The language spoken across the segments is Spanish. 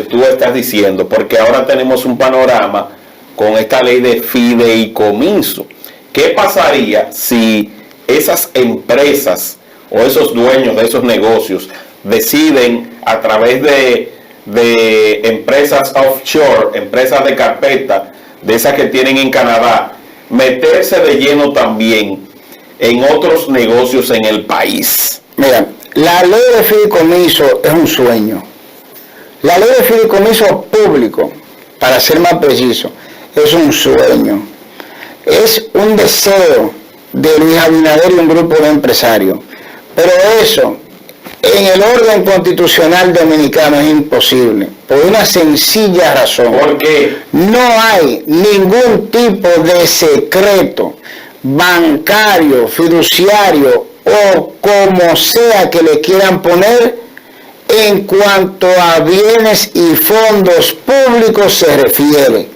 que tú estás diciendo, porque ahora tenemos un panorama con esta ley de fideicomiso. ¿Qué pasaría si esas empresas o esos dueños de esos negocios deciden a través de empresas offshore, empresas de carpeta, de esas que tienen en Canadá, meterse de lleno también en otros negocios en el país? Mira, la ley de fideicomiso es un sueño. La ley de fideicomiso público, para ser más preciso, es un sueño. Es un deseo de Luis Abinader y un grupo de empresarios. Pero eso, en el orden constitucional dominicano, es imposible, por una sencilla razón. ¿Por qué? No hay ningún tipo de secreto bancario, fiduciario o como sea que le quieran poner en cuanto a bienes y fondos públicos se refiere.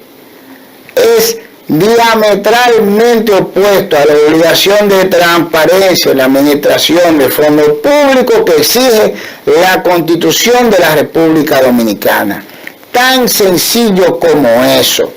Es diametralmente opuesto a la obligación de transparencia en la administración de fondos públicos que exige la Constitución de la República Dominicana. Tan sencillo como eso.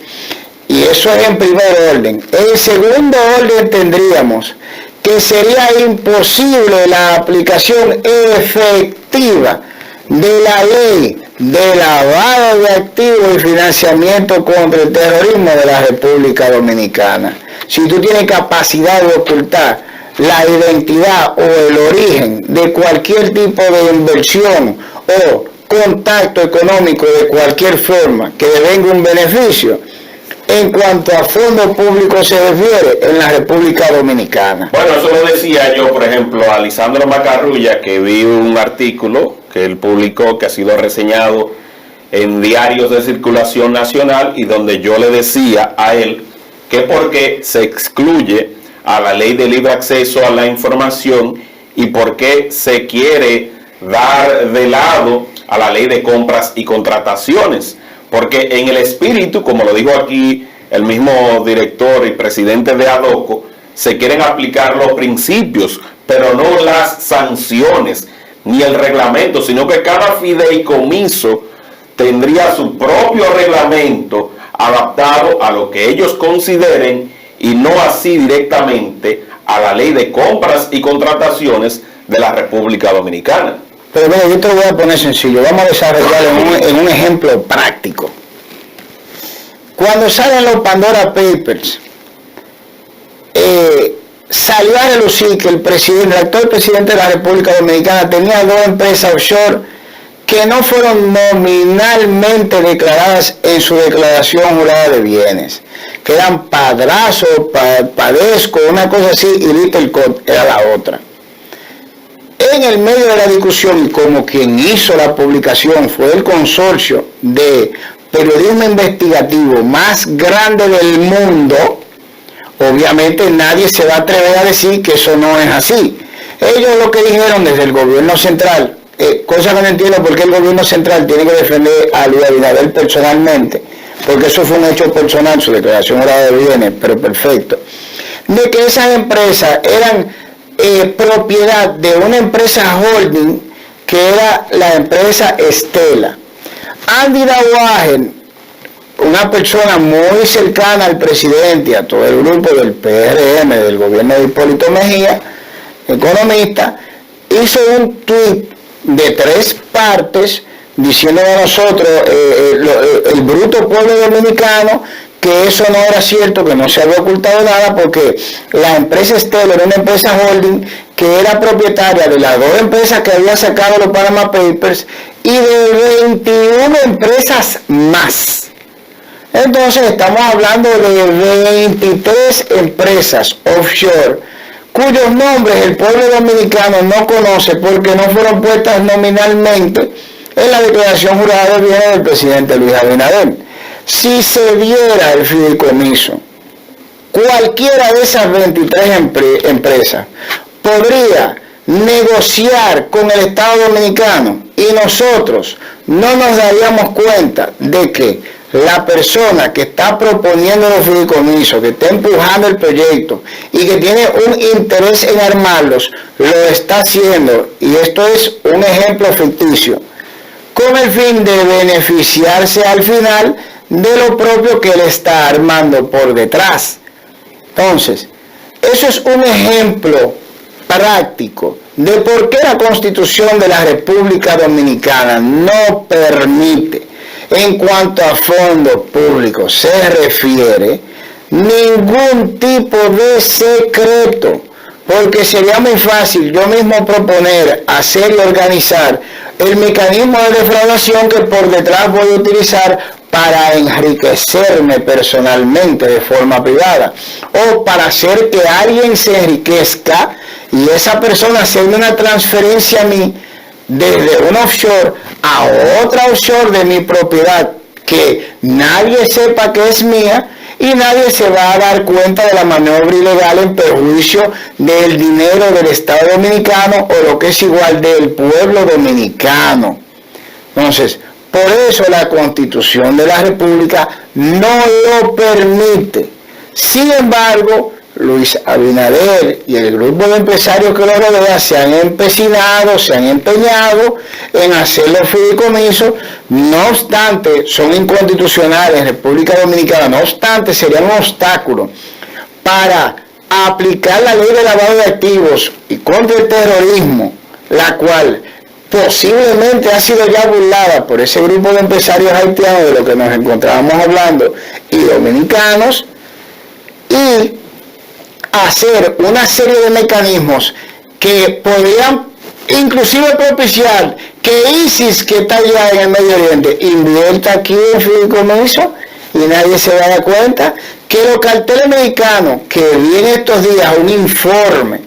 Y eso es en primer orden. En segundo orden tendríamos que sería imposible la aplicación efectiva de la ley de lavado de activos y financiamiento contra el terrorismo de la República Dominicana. Si tú tienes capacidad de ocultar la identidad o el origen de cualquier tipo de inversión o contacto económico de cualquier forma que devenga un beneficio, en cuanto a fondos públicos se refiere en la República Dominicana. Bueno, eso lo decía yo, por ejemplo, a Lisandro Macarrulla, que vi un artículo que él publicó, que ha sido reseñado en diarios de circulación nacional, y donde yo le decía a él que porque se excluye a la ley de libre acceso a la información y por qué se quiere dar de lado a la ley de compras y contrataciones. Porque en el espíritu, como lo dijo aquí el mismo director y presidente de ADOCO, se quieren aplicar los principios, pero no las sanciones, ni el reglamento, sino que cada fideicomiso tendría su propio reglamento adaptado a lo que ellos consideren y no así directamente a la ley de compras y contrataciones de la República Dominicana. Pero mira, yo te lo voy a poner sencillo, vamos a desarrollarlo en un ejemplo práctico. Cuando salen los Pandora Papers, salió a relucir que el actual presidente de la República Dominicana tenía 2 empresas offshore que no fueron nominalmente declaradas en su declaración jurada de bienes, que eran Padrazo, Padesco, una cosa así, y Little Cot era la otra. En el medio de la discusión, y como quien hizo la publicación fue el consorcio de periodismo investigativo más grande del mundo, obviamente nadie se va a atrever a decir que eso no es así. Ellos lo que dijeron desde el gobierno central, cosa que no entiendo por qué el gobierno central tiene que defender a Luis Abinader personalmente, porque eso fue un hecho personal, su declaración jurada de bienes, pero perfecto, de que esas empresas eran propiedad de una empresa holding que era la empresa Estela. Andy Dawagen, una persona muy cercana al presidente y a todo el grupo del PRM, del gobierno de Hipólito Mejía, economista, hizo un tuit de 3 partes diciendo a nosotros, el bruto pueblo dominicano, que eso no era cierto, que no se había ocultado nada, porque la empresa Estela era una empresa holding que era propietaria de las 2 empresas que había sacado los Panama Papers y de 21 empresas más. Entonces estamos hablando de 23 empresas offshore cuyos nombres el pueblo dominicano no conoce porque no fueron puestas nominalmente en la declaración jurada de bienes del presidente Luis Abinader. Si se diera el fideicomiso, cualquiera de esas 23 empresas podría negociar con el Estado Dominicano y nosotros no nos daríamos cuenta de que la persona que está proponiendo los fideicomisos, que está empujando el proyecto y que tiene un interés en armarlos, lo está haciendo. Y esto es un ejemplo ficticio. con el fin de beneficiarse al final de lo propio que él está armando por detrás. Entonces, eso es un ejemplo práctico de por qué la Constitución de la República Dominicana no permite, en cuanto a fondos públicos se refiere, ningún tipo de secreto, porque sería muy fácil yo mismo proponer, hacer y organizar el mecanismo de defraudación que por detrás voy a utilizar para enriquecerme personalmente de forma privada, o para hacer que alguien se enriquezca y esa persona hacerme una transferencia a mí desde un offshore a otra offshore de mi propiedad, que nadie sepa que es mía y nadie se va a dar cuenta de la maniobra ilegal en perjuicio del dinero del Estado Dominicano o lo que es igual del pueblo dominicano. Entonces, por eso la Constitución de la República no lo permite. Sin embargo, Luis Abinader y el grupo de empresarios que lo rodea se han empecinado, se han empeñado en hacer los fideicomisos. No obstante, son inconstitucionales en República Dominicana. No obstante, serían un obstáculo para aplicar la ley de lavado de activos y contra el terrorismo, la cual posiblemente ha sido ya burlada por ese grupo de empresarios haitianos de lo que nos encontrábamos hablando y dominicanos, y hacer una serie de mecanismos que podrían inclusive propiciar que ISIS, que está allá en el Medio Oriente, invierta aquí en fideicomiso y nadie se da cuenta, que los carteles mexicanos, que vi en estos días un informe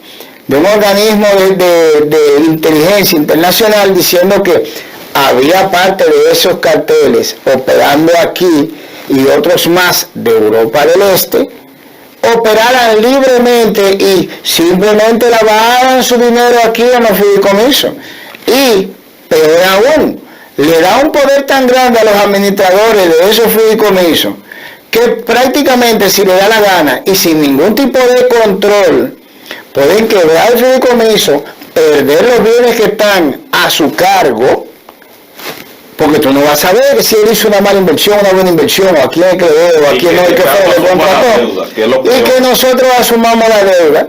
de un organismo de inteligencia internacional diciendo que había parte de esos carteles operando aquí y otros más de Europa del Este, operaran libremente y simplemente lavaran su dinero aquí en los fideicomisos. Y, peor aún, le da un poder tan grande a los administradores de esos fideicomisos que prácticamente, si le da la gana y sin ningún tipo de control, pueden quebrar el fideicomiso, perder los bienes que están a su cargo, porque tú no vas a saber si él hizo una mala inversión, una buena inversión, o a quién es que le debe, o a quién no es que fue lo contrató, y que nosotros asumamos la deuda,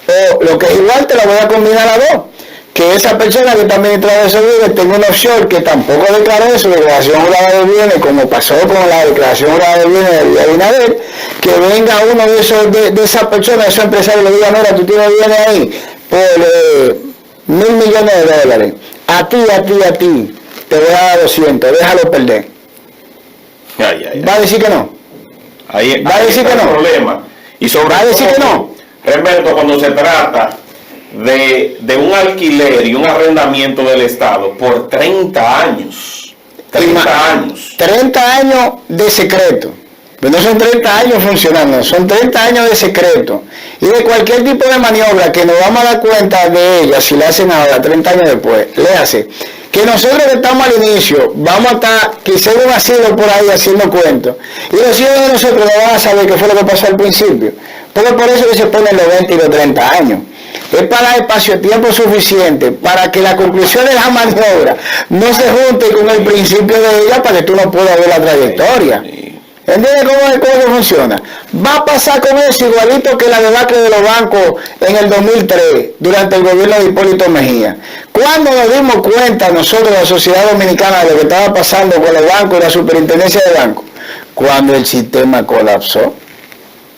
o lo que es igual, te la voy a combinar a dos, que esa persona que está administrando esos bienes tenga un offshore que tampoco declaró su declaración jurada de bienes, como pasó con la declaración jurada de bienes de Abinader, que venga uno de esas personas, de esos empresarios, y le diga, mira, tú tienes bienes ahí por $1.000 millones, a ti, te voy a dar 200, déjalo perder. ¿Va a decir que no? ¿Va a decir que no? Problema. Y sobre ¿Va a decir que no? Realmente, cuando se trata de un alquiler y un arrendamiento del Estado por 30 años. 30 años. 30 años de secreto. Pero no son 30 años funcionando, son 30 años de secreto. Y de cualquier tipo de maniobra que nos vamos a dar cuenta de ella, si la hacen ahora, 30 años después, le hace que nosotros que estamos al inicio, vamos a estar quizás un asilo por ahí haciendo cuentos. Y los hijos de nosotros no van a saber qué fue lo que pasó al principio. Porque por eso que se ponen los 20 y los 30 años. Es para dar espacio-tiempo suficiente para que la conclusión de la maniobra no se junte con el principio de ella para que tú no puedas ver la trayectoria. ¿Entiendes cómo funciona? Va a pasar con eso igualito que la debacle de los bancos en el 2003, durante el gobierno de Hipólito Mejía. ¿Cuándo nos dimos cuenta nosotros, la sociedad dominicana, de lo que estaba pasando con los bancos y la superintendencia de bancos? Cuando el sistema colapsó.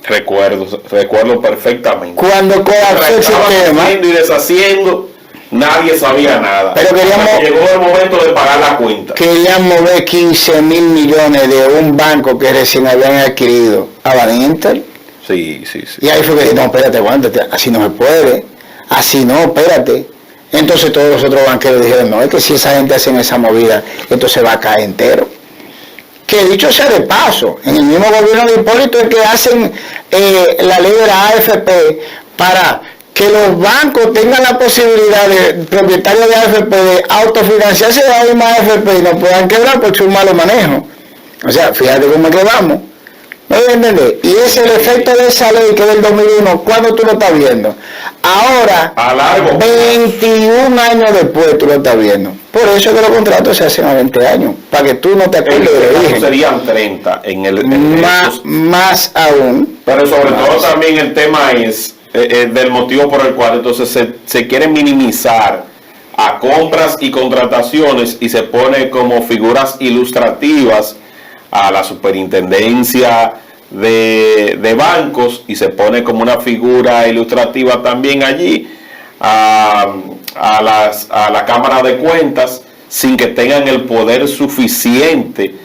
Recuerdo perfectamente. Cuando colapsó el sistema. Haciendo y deshaciendo, nadie sabía nada. Pero llegó el momento de pagar la cuenta. Querían mover 15.000 millones de un banco que recién habían adquirido a Baninter. Sí. Y ahí fue que dije, no, espérate, aguántate, así no se puede. Así no, espérate. Entonces todos los otros banqueros dijeron, no, es que si esa gente hace esa movida, esto se va a caer entero. Que dicho sea de paso, en el mismo gobierno de Hipólito es que hacen la ley de la AFP para que los bancos tengan la posibilidad de propietarios de AFP de autofinanciarse de la misma AFP y no puedan quebrar por su malo manejo. O sea, fíjate cómo es que vamos. ¿No voy a entender? Y ese es el efecto de esa ley que es del 2001, ¿cuándo tú lo estás viendo? Ahora, a largo 21 años después tú lo estás viendo. Por eso es que los contratos se hacen a 20 años, para que tú no te acuerdes de origen. Serían 30 en el... más aún. Pero sobre todo también el tema es del motivo por el cual entonces se quiere minimizar a compras y contrataciones y se pone como figuras ilustrativas a la superintendencia de bancos y se pone como una figura ilustrativa también allí a la Cámara de Cuentas sin que tengan el poder suficiente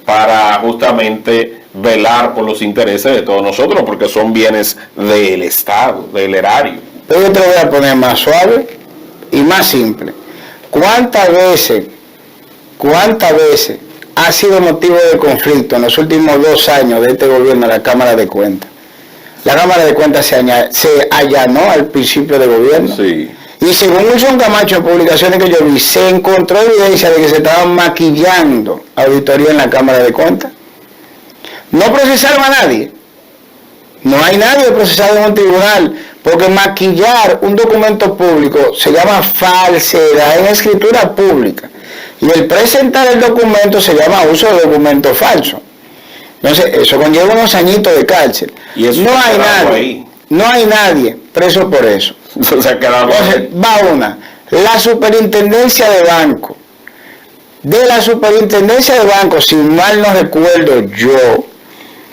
para justamente velar por los intereses de todos nosotros, porque son bienes del Estado, del erario. Pero yo te lo voy a poner más suave y más simple. ¿Cuántas veces ha sido motivo de conflicto en los últimos 2 años de este gobierno la Cámara de Cuentas? La Cámara de Cuentas se allanó al principio de gobierno. Sí. Y según Wilson Camacho, en publicaciones que yo vi, se encontró evidencia de que se estaban maquillando auditoría en la Cámara de Cuentas. No procesaron a nadie. No hay nadie procesado en un tribunal, porque maquillar un documento público se llama falsedad en escritura pública. Y el presentar el documento se llama uso de documento falso. Entonces, eso conlleva unos añitos de cárcel. Y eso no hay nadie preso por eso. Entonces, va una. La superintendencia de banco. De la superintendencia de banco, si mal no recuerdo yo,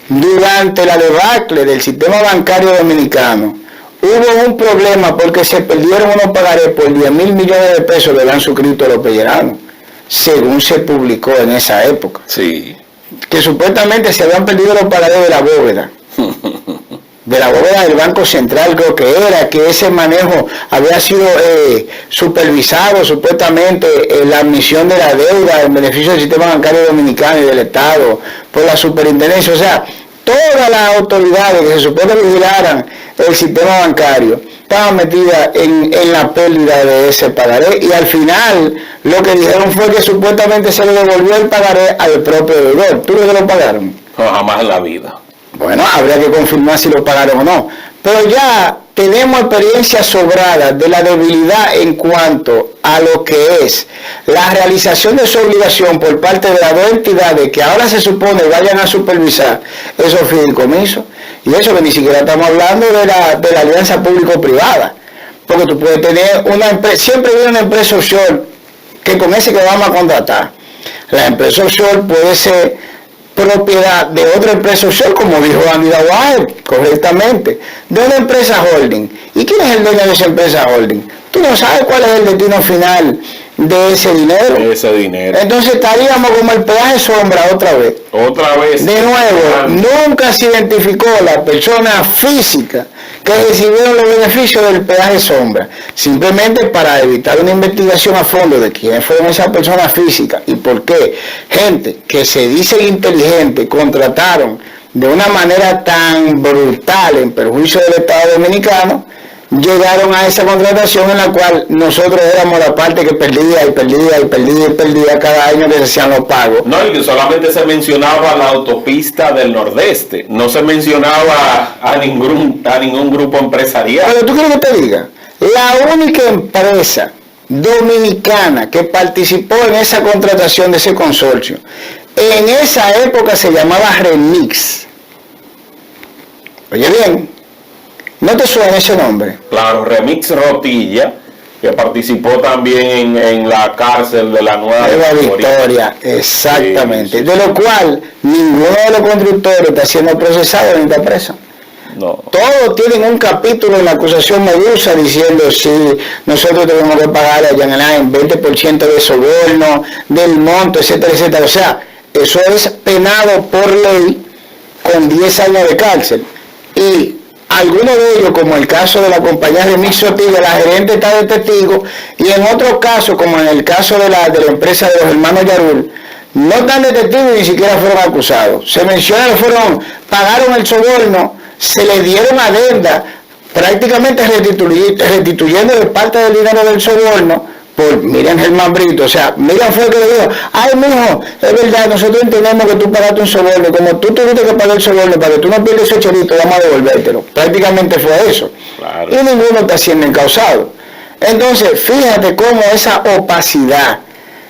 durante la debacle del sistema bancario dominicano, hubo un problema porque se perdieron unos pagarés por 10.000 millones de pesos que habían suscrito los pelleranos, según se publicó en esa época. Sí. Que supuestamente se habían perdido los pagarés de la bóveda. De la bóveda del Banco Central, creo que era, que ese manejo había sido supervisado supuestamente la admisión de la deuda en beneficio del sistema bancario dominicano y del Estado por la superintendencia. O sea, todas las autoridades que se supone vigilaran el sistema bancario estaban metidas en la pérdida de ese pagaré, y al final lo que dijeron fue que supuestamente se le devolvió el pagaré al propio deudor. ¿Tú crees que lo pagaron? No, jamás en la vida. Bueno, habría que confirmar si lo pagaron o no. Pero ya tenemos experiencia sobrada de la debilidad en cuanto a lo que es la realización de su obligación por parte de las dos entidades que ahora se supone vayan a supervisar esos fideicomisos. Y eso que ni siquiera estamos hablando de la alianza público-privada. Porque tú puedes tener una empresa, siempre viene una empresa offshore que con ese que vamos a contratar. La empresa offshore puede ser propiedad de otra empresa offshore, como dijo Andy Dawar correctamente, de una empresa holding. ¿Y quién es el dueño de esa empresa holding? Tú no sabes cuál es el destino final de ese dinero. Entonces estaríamos como el peaje sombra otra vez. De nuevo, nunca se identificó la persona física que recibieron los beneficios del peaje sombra. Simplemente para evitar una investigación a fondo de quiénes fueron esas personas físicas y por qué gente que se dice inteligente contrataron de una manera tan brutal en perjuicio del Estado Dominicano, llegaron a esa contratación en la cual nosotros éramos la parte que perdía cada año que se hacían los pagos. No, y que solamente se mencionaba la autopista del Nordeste, no se mencionaba a ningún grupo empresarial. Pero tú quieres que te diga, la única empresa dominicana que participó en esa contratación de ese consorcio, en esa época se llamaba Remix. Oye bien, ¿no te suena ese nombre? Claro, Remix Rotilla, que participó también en la cárcel de la Nueva Victoria. Exactamente. Sí. De lo cual, ninguno de los constructores está siendo procesado ni está preso. No. Todos tienen un capítulo en la acusación Medusa diciendo si nosotros tenemos que pagar a Jan Alain 20% de soborno, del monto, etcétera, etcétera. O sea, eso es penado por ley con 10 años de cárcel. Y algunos de ellos, como el caso de la compañía Remix Rotilla, la gerente está de testigo, y en otros casos, como en el caso de la empresa de los hermanos Yarul, no están de testigo y ni siquiera fueron acusados. Se menciona que pagaron el soborno, se les dieron adenda, prácticamente restituyendo de parte del dinero del soborno, por Miriam Germán Brito. O sea, Miriam fue el que le dijo, ay, mijo, es verdad, nosotros entendemos que tú pagaste un soborno, como tú tuviste que pagar el soborno para que tú no pierdas ese chelito, vamos a devolvértelo. Prácticamente fue eso. Claro. Y ninguno está siendo encausado. Entonces, fíjate cómo esa opacidad,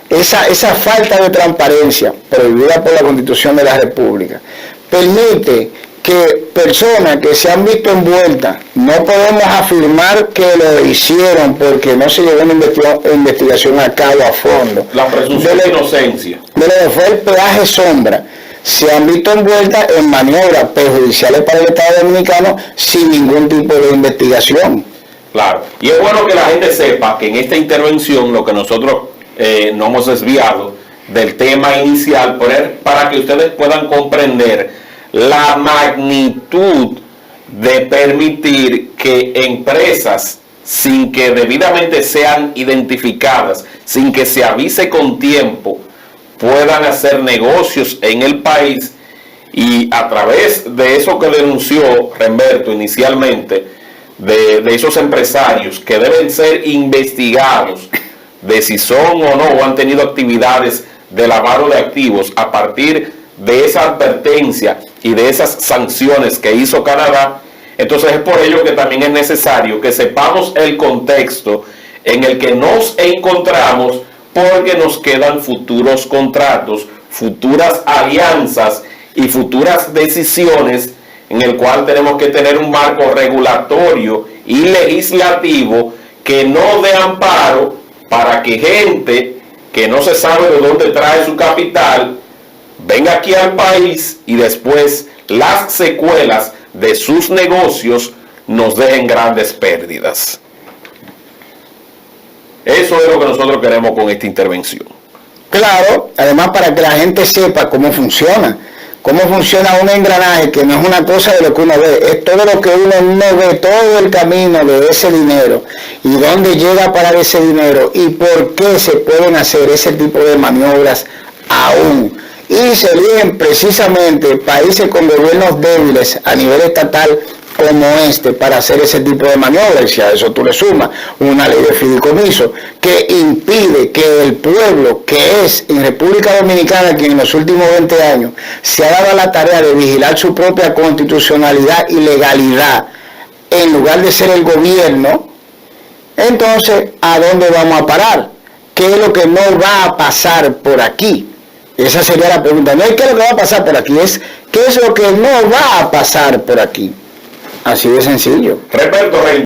esa falta de transparencia prohibida por la Constitución de la República permite que personas que se han visto envueltas, no podemos afirmar que lo hicieron porque no se llevó una investigación a cabo a fondo. La presunción de inocencia. De lo que fue el peaje sombra, se han visto envueltas en maniobras perjudiciales para el Estado Dominicano sin ningún tipo de investigación. Claro, y es bueno que la gente sepa que en esta intervención lo que nosotros no hemos desviado del tema inicial para que ustedes puedan comprender la magnitud de permitir que empresas, sin que debidamente sean identificadas, sin que se avise con tiempo, puedan hacer negocios en el país, y a través de eso que denunció Remberto inicialmente, de esos empresarios que deben ser investigados de si son o no o han tenido actividades de lavado de activos a partir de esa advertencia y de esas sanciones que hizo Canadá. Entonces es por ello que también es necesario que sepamos el contexto en el que nos encontramos, porque nos quedan futuros contratos, futuras alianzas y futuras decisiones en el cual tenemos que tener un marco regulatorio y legislativo que no dé amparo para que gente que no se sabe de dónde trae su capital venga aquí al país y después las secuelas de sus negocios nos dejen grandes pérdidas. Eso es lo que nosotros queremos con esta intervención. Claro, además para que la gente sepa cómo funciona un engranaje, que no es una cosa de lo que uno ve, es todo lo que uno no ve, todo el camino de ese dinero y dónde llega a parar ese dinero y por qué se pueden hacer ese tipo de maniobras aún. Y se eligen precisamente países con gobiernos débiles a nivel estatal como este para hacer ese tipo de maniobras. Y a eso tú le sumas una ley de fideicomiso que impide que el pueblo, que es en República Dominicana quien en los últimos 20 años se ha dado la tarea de vigilar su propia constitucionalidad y legalidad en lugar de ser el gobierno, entonces ¿a dónde vamos a parar? ¿Qué es lo que no va a pasar por aquí? Esa sería la pregunta. No es qué es lo que va a pasar por aquí, es qué es lo que no va a pasar por aquí. Así de sencillo. Remberto Rey.